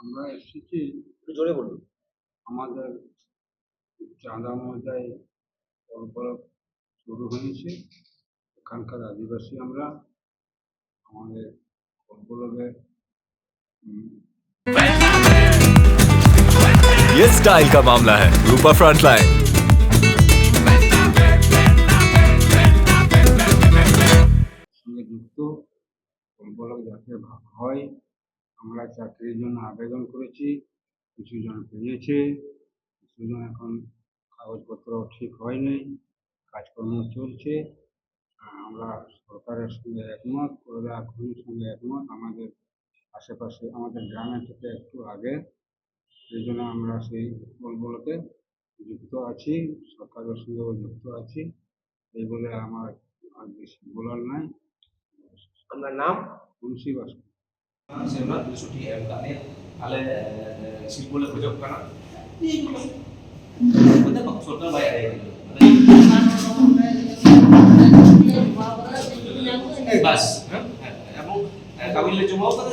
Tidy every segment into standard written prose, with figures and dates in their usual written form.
আমরা এসেছি একটু জোরে বলুন। আমাদের চাঁদা মজায় গল্প শুরু হয়েছে। এখানকার আদিবাসী আমরা আমাদের গল্পলকে ये स्टाइल का मामला है। रूपा फ्रंटलाइन। সঙ্গে যুক্ত গল্পলক যাতে হয়। আমরা চাকরির জন্য আবেদন করেছি, কিছু জন পেয়েছে, কিছু জন এখন কাগজপত্র ঠিক হয়নি, কাজকর্ম চলছে। আমরা সরকারের সঙ্গে একমত, করবে এখনই সঙ্গে একমত। আমাদের আশেপাশে আমাদের গ্রামের থেকে একটু আগে, সেই জন্য আমরা সেই গল্পলকে যুক্ত আছি, সরকারের সঙ্গেও যুক্ত আছি। এই বলে আমার আর বেশি বলার নাই। আপনার নাম? মুন্সি বাস। ᱥᱮᱨᱢᱟ 200টি ᱮᱢ ᱠᱟᱜ ᱞᱮᱭᱟ ᱟᱞᱮ ᱥᱤᱞᱯᱚ ᱞᱮ ᱠᱷᱚᱡᱚᱜ ᱠᱟᱱᱟ ᱚᱱᱟ ᱠᱚ ᱥᱚᱨᱠᱟর ᱵᱟᱭ ᱟᱲᱟᱭ বাস এবং কাবিলে জমাও করে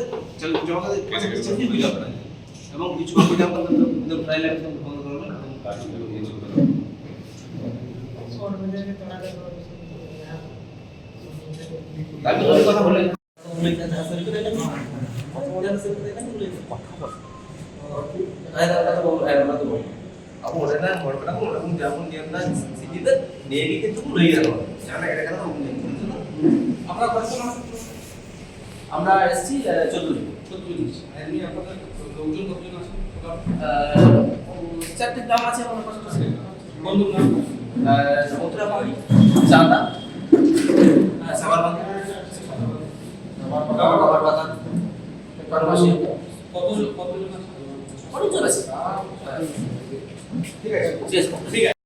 জমা করে চেঞ্জ হয়ে যাবে না এবং কিছু করে যাবে না ট্রায়াল একদম বন্ধ করবে না কাজ হয়ে যাবে তাহলে কথা বলে আমরা এসছি 4টি গ্রাম আছে আমার পাশাপাশি বন্ধুর নাম মথুরাপাড়ি, চাঁদা, সাবারবান্ধা, বাগান, পারমাশি। কতজন আছে? অনেকজন আছে। ঠিক আছে, ঠিক আছে।